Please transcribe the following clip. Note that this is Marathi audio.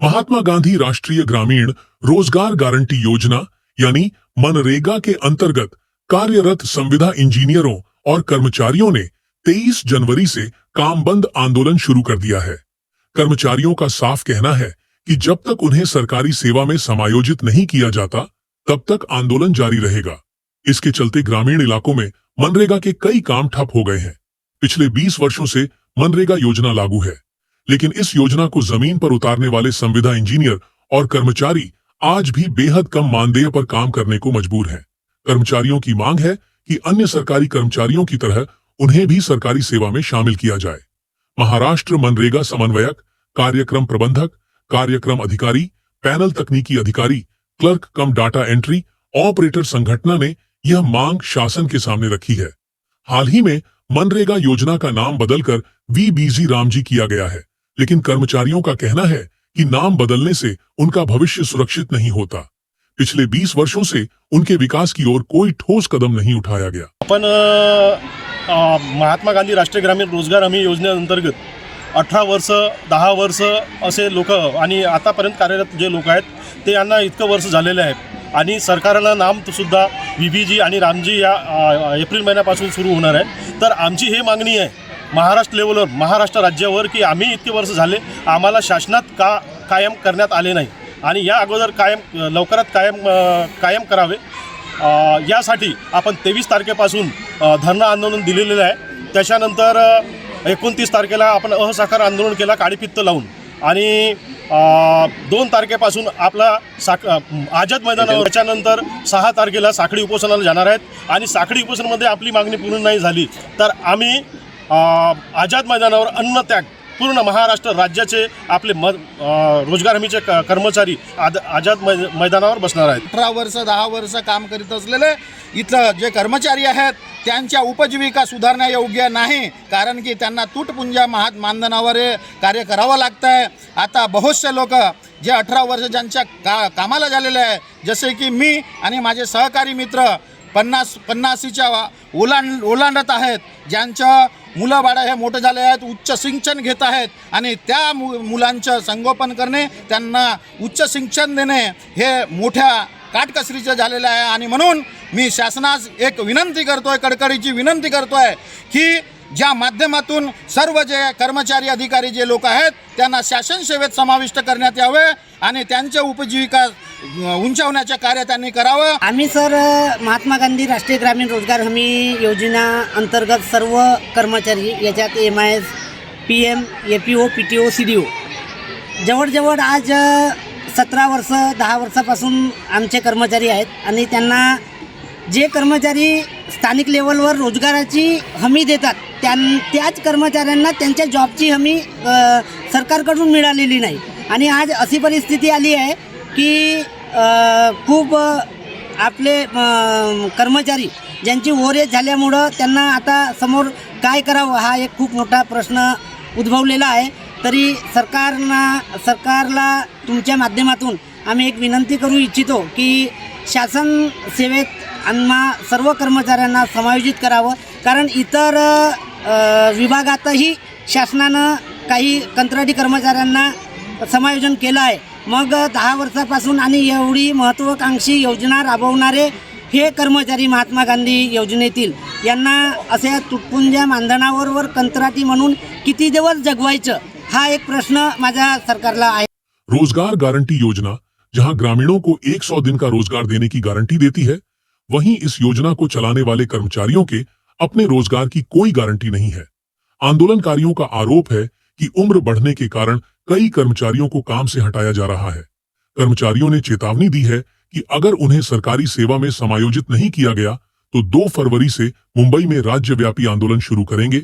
महात्मा गांधी राष्ट्रीय ग्रामीण रोजगार गारंटी योजना यानी मनरेगा के अंतर्गत कार्यरत संविदा इंजीनियरों और कर्मचारियों ने 23 जनवरी से काम बंद आंदोलन शुरू कर दिया है। कर्मचारियों का साफ कहना है कि जब तक उन्हें सरकारी सेवा में समायोजित नहीं किया जाता तब तक आंदोलन जारी रहेगा। इसके चलते ग्रामीण इलाकों में मनरेगा के कई काम ठप हो गए हैं। पिछले 20 वर्षों से मनरेगा योजना लागू है, लेकिन इस योजना को जमीन पर उतारने वाले संविदा इंजीनियर और कर्मचारी आज भी बेहद कम मानदेय पर काम करने को मजबूर हैं। कर्मचारियों की मांग है कि अन्य सरकारी कर्मचारियों की तरह उन्हें भी सरकारी सेवा में शामिल किया जाए। महाराष्ट्र मनरेगा समन्वयक, कार्यक्रम प्रबंधक, कार्यक्रम अधिकारी, पैनल तकनीकी अधिकारी, क्लर्क कम डाटा एंट्री ऑपरेटर संगठन ने यह मांग शासन के सामने रखी है। हाल ही में मनरेगा योजना का नाम बदलकर वीबीजी रामजी किया गया है, लेकिन कर्मचारियों का कहना है कि नाम बदलने से उनका भविष्य सुरक्षित नहीं होता। पिछले 20 वर्षों से उनके विकास की ओर कोई ठोस कदम नहीं उठाया गया। आपण महात्मा गांधी राष्ट्रीय ग्रामीण रोजगार हमी योजनेअंतर्गत 18 वर्ष 10 वर्ष असे लोक आणि आतापर्यंत कार्यरत जे लोक आहेत ते यांना इतकं वर्ष झालेले आहेत आणि सरकारला नाम सुद्धा वीबीजी आणि रामजी या एप्रिल महिन्यापासून सुरू होणार आहे। तर आमची हे मागणी आहे महाराष्ट्र लेवलवर, महाराष्ट्र राज्यावर की आम्ही इतके वर्ष झाले आम्हाला शासनात कायम करण्यात आले नाही आणि या अगोदर लवकरात कायम करावे यासाठी आपण 23 तारखेपासून धरणं आंदोलन दिलेलं आहे। त्याच्यानंतर 29 तारखेला आपण असहकार आंदोलन केला काळीपित्त लावून आणि 2 तारखेपासून आपला आझाद मैदानावर, त्याच्यानंतर 6 तारखेला साखळी उपोषणाला जाणार आहेत आणि साखळी उपोषणामध्ये आपली मागणी पूर्ण नाही झाली तर आम्ही आझाद मैदानावर अन्नत्याग पूर्ण महाराष्ट्र राज्याचे आपले रोजगार हमीचे कर्मचारी आझाद मैदानावर बसणार आहेत। 18 वर्ष 10 वर्ष काम करीत असलेले इथलं जे कर्मचारी आहेत त्यांच्या उपजीविका सुधारण्यायोग्य नाही, कारण की त्यांना तुटपुंजा मानधनावर कार्य करावं लागतं आहे। आता बहुतसे लोक जे 18 वर्ष ज्यांच्या कामाला झालेले आहे, जसे की मी आणि माझे सहकारी मित्र 50-50च्या ओलांडत आहेत, ज्यांच्या मुलं बाळं हे मोठे झाले आहेत, उच्च शिक्षण घेत आहेत आणि त्या मुलांचं संगोपन करणे, त्यांना उच्च शिक्षण देणे हे मोठ्या काटकसरीचं झालेलं आहे। आणि म्हणून मी शासनास एक विनंती करतोय, कडकडीची विनंती करतोय की ज्या माध्यमातून सर्व जे कर्मचारी अधिकारी जे लोक आहेत त्यांना शासन सेवेत समाविष्ट करण्यात यावे आणि त्यांच्या उपजीविका उंचावण्याचे कार्य त्यांनी करावं। आम्ही सर महात्मा गांधी राष्ट्रीय ग्रामीण रोजगार हमी योजना अंतर्गत सर्व कर्मचारी याच्यात MIS, PM, APO, PTO, CDO जवळजवळ आज 17 वर्ष 10 वर्षापासून आमचे कर्मचारी आहेत आणि त्यांना जे कर्मचारी स्थानिक लेवलवर रोजगाराची हमी देतात त्याच कर्मचाऱ्यांना त्यांच्या जॉबची हमी सरकारकडून मिळालेली नाही आणि आज अशी परिस्थिती आली आहे की खूप आपले कर्मचारी ज्यांची ओव्हरेज झाल्यामुळं त्यांना आता समोर काय करावं हा एक खूप मोठा प्रश्न उद्भवलेला आहे। तरी सरकारला तुमच्या माध्यमातून आम्ही एक विनंती करू इच्छितो की शासन सेवेत आम्हा सर्व कर्मचाऱ्यांना समायोजित करावं, कारण इतर विभागातही शासनानं काही कंत्राटी कर्मचाऱ्यांना समायोजन केलं आहे। मग 10 वर्षापासून आणि एवढी महत्त्वाकांक्षी योजना राबवणारे हे कर्मचारी महात्मा गांधी योजनेतील यांना असे तुटपुंज्या मानधनावर कंत्राटी म्हणून किती दिवस जगवायचं हा एक प्रश्न माझ्या सरकारला आहे। रोजगार गारंटी योजना जहां ग्रामीणों को 100 दिन का रोजगार देने की गारंटी देती है, वहीं इस योजना को चलाने वाले कर्मचारियों के अपने रोजगार की कोई गारंटी नहीं है। आंदोलनकारियों का आरोप है कि उम्र बढ़ने के कारण कई कर्मचारियों को काम से हटाया जा रहा है। कर्मचारियों ने चेतावनी दी है कि अगर उन्हें सरकारी सेवा में समायोजित नहीं किया गया तो 2 फरवरी से मुंबई में राज्यव्यापी आंदोलन शुरू करेंगे।